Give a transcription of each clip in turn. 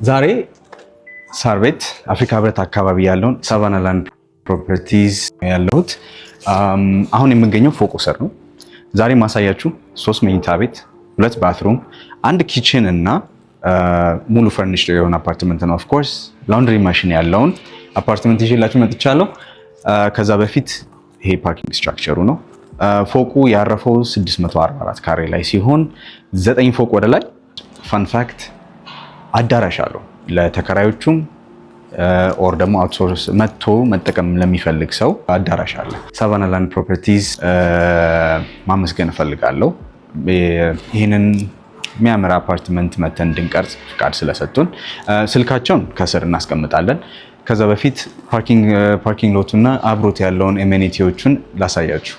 ዛሬ ሳር ቤት አፍሪካ ህብረት አካባቢ ያለውን ሳቫና ላንድ ፕሮፐርቲዝ ያለሁት አሁን የምገኘው ፎቅ ስር ነው። ዛሬ ማሳያችሁ 3 መኝታ ቤት፣ 2 ባትሩም፣ 1 ኪችን እና ሙሉ ፈርኒሽድ የሆነ አፓርትመንት ነው። ኦፍ ኮርስ ላውንድሪ ማሽን ያለውን አፓርትመንት ይዤላችሁ መጥቻለሁ። ከዛ በፊት ይሄ ፓርኪንግ ስትራክቸሩ ነው። ፎቁ ያረፈው 644 ካሬ ላይ ሲሆን 9 ፎቅ ወደ ላይ። ፋን ፋክት አዳራሽ አለው ለተከራዮቹም ኦር ደግሞ አውትሶርስ መጥቶ መጠቀም ለሚፈልግ ሰው አዳራሽ አለ። ሳቫና ላንድ ፕሮፐርቲዝ ማመስገን እፈልጋለሁ። ይህንን የሚያምር አፓርትመንት መተን እንድንቀርጽ ፍቃድ ስለሰጡን። ስልካቸውን ከስር እናስቀምጣለን። ከዛ በፊት ፓርኪንግ ሎቱና አብሮት ያለውን ኤሜኒቲዎቹን ላሳያችሁ።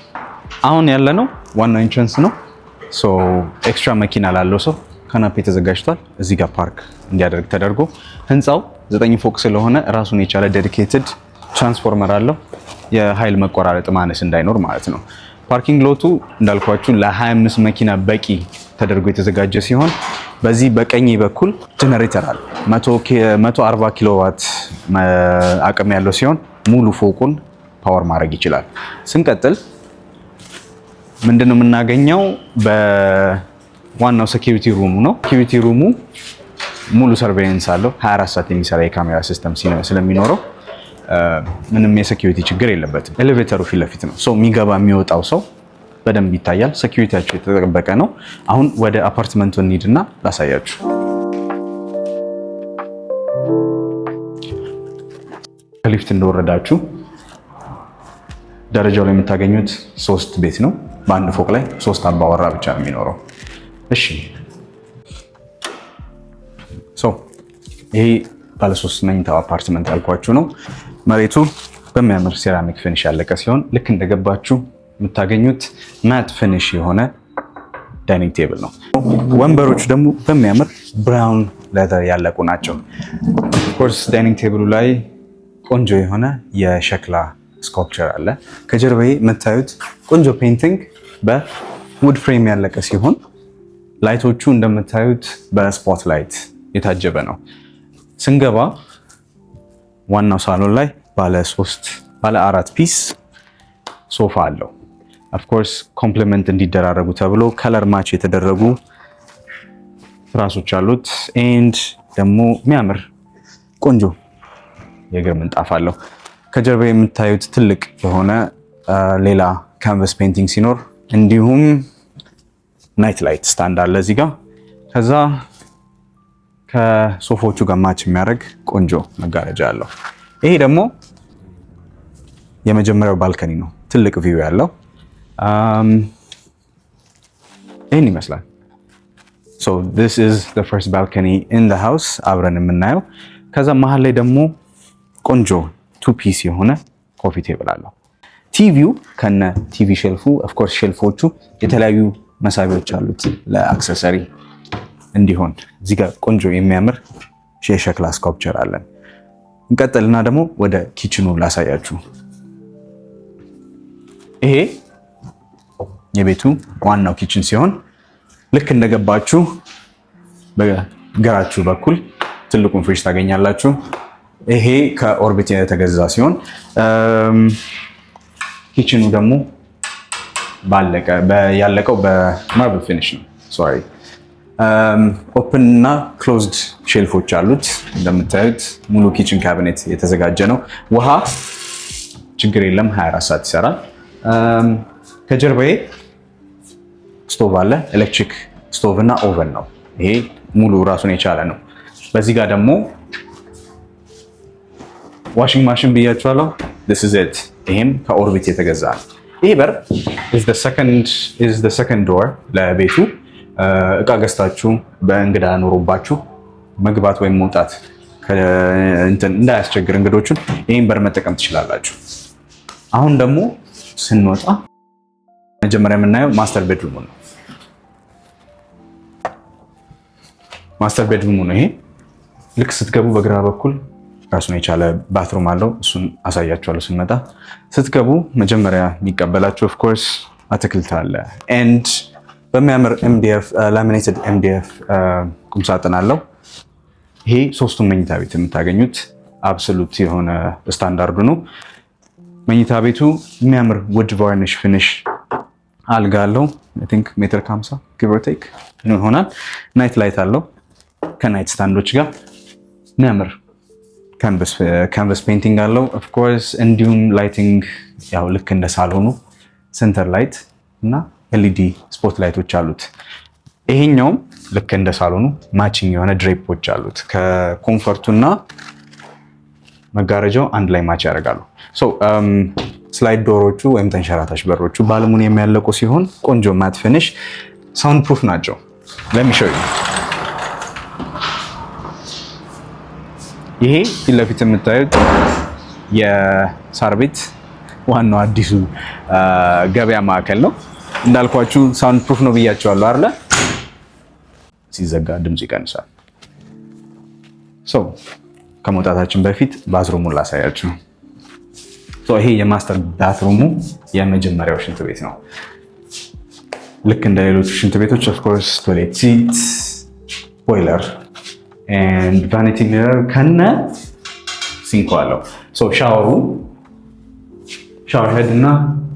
አሁን ያለነው ዋናው ኢንትረንስ ነው። ኤክስትራ መኪና ላለው ሰው ካናፔ ተዘጋጅቷል። እዚህ ጋር ፓርክ እንዲያደርግ ተደርጎ ህንፃው 9 ፎቅ ስለሆነ ራሱን የቻለ ዴዲኬትድ ትራንስፎርመር አለው። የኃይል መቆራረጥ ማነስ እንዳይኖር ማለት ነው። ፓርኪንግ ሎቱ እንዳልኳችሁ ለ25 መኪና በቂ ተደርጎ የተዘጋጀ ሲሆን በዚህ በቀኝ በኩል ጀነሬተር አለ። 140 ኪሎዋት አቅም ያለው ሲሆን ሙሉ ፎቁን ፓወር ማድረግ ይችላል። ስንቀጥል ምንድነው የምናገኘው? ዋናው ሴኩሪቲ ሩሙ ነው። ሴኩሪቲ ሩሙ ሙሉ ሰርቬይላንስ አለው። 24 ሰዓት የሚሰራ የካሜራ ሲስተም ስለሚኖረው ምንም የሴኩሪቲ ችግር የለበትም። ኤሌቬተሩ ፊት ለፊት ነው። የሚገባ የሚወጣው ሰው በደንብ ይታያል። ሴኩሪቲያቸው የተጠበቀ ነው። አሁን ወደ አፓርትመንቱ እንሂድና ላሳያችሁ። ከሊፍት እንደወረዳችሁ ደረጃው ላይ የምታገኙት 3 ቤት ነው። በአንድ ፎቅ ላይ 3 አባወራ ብቻ ነው የሚኖረው። እሺ ይሄ ባለ 3 መኝታ አፓርትመንት ያልኳችሁ ነው። መሬቱ በሚያምር ሴራሚክ ፊኒሽ ያለቀ ሲሆን ልክ እንደገባችሁ የምታገኙት ማት ፊኒሽ የሆነ ዳይኒንግ ቴብል ነው። ወንበሮቹ ደግሞ በሚያምር ብራውን ሌዘር ያለቁ ናቸው። ኦፍኮርስ ዳይኒንግ ቴብሉ ላይ ቆንጆ የሆነ የሸክላ ስኮልፕቸር አለ። ከጀርባዬ የምታዩት ቆንጆ ፔይንቲንግ በውድ ፍሬም ያለቀ ሲሆን ላይቶቹ እንደምታዩት በስፖት ላይት የታጀበ ነው። ስንገባ ዋናው ሳሎን ላይ ባለ 4 ፒስ ሶፋ አለው። ኦፍኮርስ ኮምፕሊመንት እንዲደራረጉ ተብሎ ከለር ማች የተደረጉ ትራሶች አሉት። ኤንድ ደግሞ የሚያምር ቆንጆ የእግር ምንጣፍ አለው። ከጀርባ የምታዩት ትልቅ የሆነ ሌላ ካንቨስ ፔይንቲንግ ሲኖር እንዲሁም ናይት ላይት ስታንድ አለ እዚህ ጋር። ከዛ ከሶፋዎቹ ጋር ማች የሚያደርግ ቆንጆ መጋረጃ አለው። ይሄ ደግሞ የመጀመሪያው ባልከኒ ነው። ትልቅ ቪው ያለው ይህን ይመስላል። this is the first balcony in the house አብረን የምናየው። ከዛ መሀል ላይ ደግሞ ቆንጆ 2 ፒስ የሆነ ኮፊ ቴብል አለው። ቲቪው ከነ ቲቪ ሼልፉ ኦፍ ኮርስ ሼልፎቹ የተለያዩ መሳቢያዎች አሉት ለአክሰሰሪ እንዲሆን። እዚህ ጋር ቆንጆ የሚያምር የሸክላ ስኮልፕቸር አለን። እንቀጥልና ደግሞ ወደ ኪችኑ ላሳያችሁ። ይሄ የቤቱ ዋናው ኪችን ሲሆን ልክ እንደገባችሁ በግራችሁ በኩል ትልቁን ፍሪጅ ታገኛላችሁ። ይሄ ከኦርቢት የተገዛ ሲሆን ኪችኑ ደግሞ ያለቀው በማርብል ፊኒሽ ነው። ሶሪ ኦፕን እና ክሎዝድ ሼልፎች አሉት። እንደምታዩት ሙሉ ኪችን ካቢኔት የተዘጋጀ ነው። ውሃ ችግር የለም፣ 24 ሰዓት ይሰራል። ከጀርባዬ ስቶቭ አለ። ኤሌክትሪክ ስቶቭ እና ኦቨን ነው። ይሄ ሙሉ ራሱን የቻለ ነው። በዚህ ጋር ደግሞ ዋሽንግ ማሽን ብያችኋለሁ። this is it። ይሄም ከኦርቢት የተገዛ ነው። ይሄ በር is the second door ለቤቱ። እቃ ገዝታችሁ በእንግዳ ኖሮባችሁ መግባት ወይም መውጣት እንዳያስቸግር እንግዶቹን ይሄን በር መጠቀም ትችላላችሁ። አሁን ደግሞ ስንወጣ መጀመሪያ የምናየው ማስተር ቤድሩም ነው። ማስተር ቤድሩም ነው ይሄ። ልክ ስትገቡ በግራ በኩል ራሱን የቻለ ባትሩም አለው። እሱን አሳያችኋለሁ ስንመጣ። ስትገቡ መጀመሪያ የሚቀበላችሁ ኦፍ ኮርስ አትክልት አለ። ኤንድ በሚያምር ኤምዲኤፍ ላሚኔትድ ኤምዲኤፍ ቁምሳጥን አለው። ይሄ ሶስቱም መኝታ ቤት የምታገኙት አብሶሉት የሆነ ስታንዳርዱ ነው። መኝታ ቤቱ የሚያምር ውድ ቫርኒሽ ፊኒሽ አልጋ አለው። አይ ቲንክ ሜትር ከ50 ጊቭ ኦር ቴክ ይሆናል። ናይት ላይት አለው ከናይት ስታንዶች ጋር የሚያምር ካንቨስ ፔይንቲንግ አለው። ኦፍ ኮርስ እንዲሁም ላይቲንግ ያው ልክ እንደ ሳሎኑ ሴንተር ላይት እና ኤልኢዲ ስፖት ላይቶች አሉት። ይሄኛውም ልክ እንደ ሳሎኑ ማቺንግ የሆነ ድሬፖች አሉት። ከኮምፈርቱና መጋረጃው አንድ ላይ ማች ያደርጋሉ። ስላይድ ዶሮቹ ወይም ተንሸራታች በሮቹ በአልሙኒየም ያለቁ ሲሆን ቆንጆ ማት ፊኒሽ ሳውንድ ፕሩፍ ናቸው። ለሚሾዩ ይሄ ፊት ለፊት የምታዩት የሳር ቤት ዋናው አዲሱ ገበያ ማዕከል ነው። እንዳልኳችሁ ሳውንድ ፕሩፍ ነው ብያቸዋለሁ አይደለ? ሲዘጋ ድምጽ ይቀንሳል። ከመውጣታችን በፊት ባዝሩሙን ላሳያችሁ። ይሄ የማስተር ባትሩሙ የመጀመሪያው ሽንት ቤት ነው። ልክ እንደ ሌሎቹ ሽንት ቤቶች ኦፍ ኮርስ ቶይሌት ሲት፣ ቦይለር ኤንድ ቫኒቲ ሚረር ከነ ሲንኮ አለው። ሻወር ሄድ እና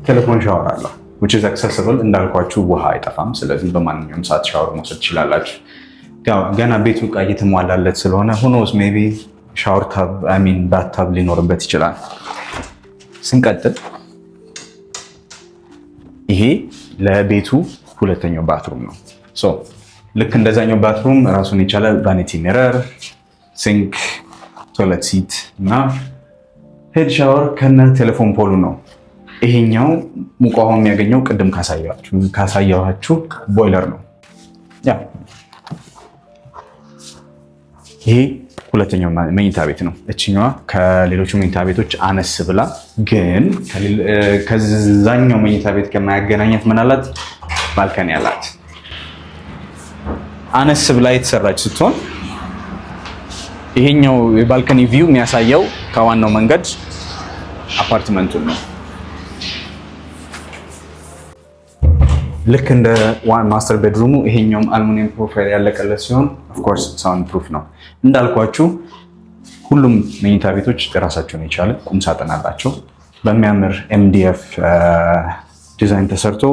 ቴሌፎን ሻወር አለው which is accessible። እንዳልኳችሁ ውሃ አይጠፋም። ስለዚህ በማንኛውም ሰዓት ሻወር መውሰድ ትችላላችሁ። ገና ቤቱ ዕቃ እየተሟላለት ስለሆነ who knows maybe ሻወር ታብ ባትታብ ሊኖርበት ይችላል። ስንቀጥል ይሄ ለቤቱ ሁለተኛው ባትሩም ነው። ልክ እንደዛኛው ባትሩም ራሱን የቻለ ቫኒቲ ሚረር፣ ሲንክ፣ ቶይሌት ሲት እና ሄድ ሻወር ከነ ቴሌፎን ፖሉ ነው። ይሄኛው ሙቅ ውሃ የሚያገኘው ቅድም ካሳያችሁ ቦይለር ነው። ይሄ ሁለተኛው መኝታ ቤት ነው። እችኛዋ ከሌሎቹ መኝታ ቤቶች አነስ ብላ ግን ከዛኛው መኝታ ቤት ከማያገናኛት ምን አላት? ባልከኒ አላት። አነስ ብላ የተሰራች ስትሆን ይሄኛው የባልከኒ ቪው የሚያሳየው ከዋናው መንገድ አፓርትመንቱን ነው። ልክ እንደ ማስተር ቤድሩሙ ይሄኛውም አልሙኒየም ፕሮፋይል ያለቀለት ሲሆን ኦፍ ኮርስ ሳውንድ ፕሩፍ ነው። እንዳልኳችሁ ሁሉም መኝታ ቤቶች የራሳቸውን የቻለ ቁም ሳጥን አላቸው። በሚያምር ኤምዲኤፍ ዲዛይን ተሰርቶ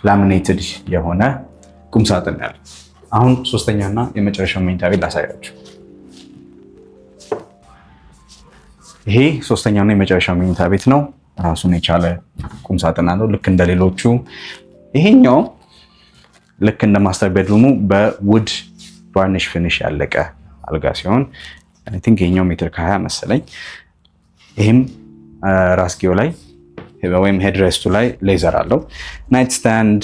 ላሚኔትድ የሆነ ቁም ሳጥን ያለ። አሁን ሶስተኛና የመጨረሻው መኝታ ቤት ላሳያችሁ። ይሄ ሶስተኛውና የመጨረሻው መኝታ ቤት ነው። ራሱን የቻለ ቁም ሳጥን አለው ልክ እንደሌሎቹ። ይሄኛው ልክ እንደ ማስተር ቤድሩሙ በውድ ቫርኒሽ ፊኒሽ ያለቀ አልጋ ሲሆን አይ ቲንክ ይሄኛው ሜትር ከ20 መሰለኝ። ይሄም ራስጌው ላይ ወይም ሄድሬስቱ ላይ ሌዘር አለው። ናይት ስታንድ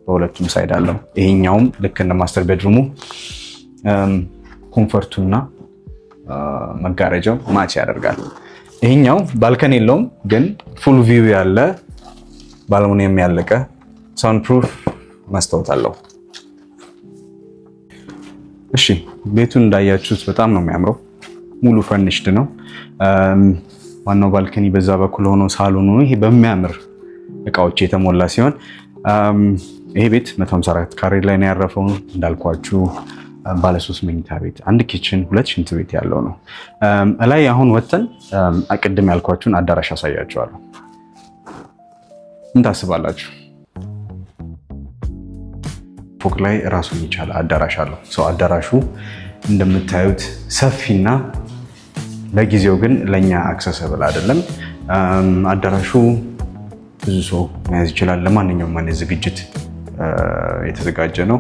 በሁለቱም ሳይድ አለው። ይሄኛውም ልክ እንደ ማስተር ቤድሩሙ ኮምፈርቱና መጋረጃው ማች ያደርጋል። ይሄኛው ባልከን የለውም ግን ፉል ቪው ያለ በአልሙኒየም ያለቀ ሳውንድ ፕሩፍ መስታወት አለው። እሺ ቤቱን እንዳያችሁት በጣም ነው የሚያምረው። ሙሉ ፈርኒሽድ ነው። ዋናው ባልከኒ በዛ በኩል ሆኖ ሳሎኑ ይሄ በሚያምር እቃዎች የተሞላ ሲሆን ይሄ ቤት 154 ካሬ ላይ ነው ያረፈው። እንዳልኳችሁ ባለ 3 መኝታ ቤት፣ አንድ ኪችን፣ 2 ሽንት ቤት ያለው ነው። ላይ አሁን ወተን ቅድም ያልኳችሁን አዳራሽ አሳያችኋለሁ። ምን ታስባላችሁ? ፎቅ ላይ ራሱን የቻለ አዳራሽ አለው። አዳራሹ እንደምታዩት ሰፊና ለጊዜው ግን ለኛ አክሰሰብል አይደለም። አዳራሹ ብዙ ሰው መያዝ ይችላል። ለማንኛውም አይነት ዝግጅት የተዘጋጀ ነው።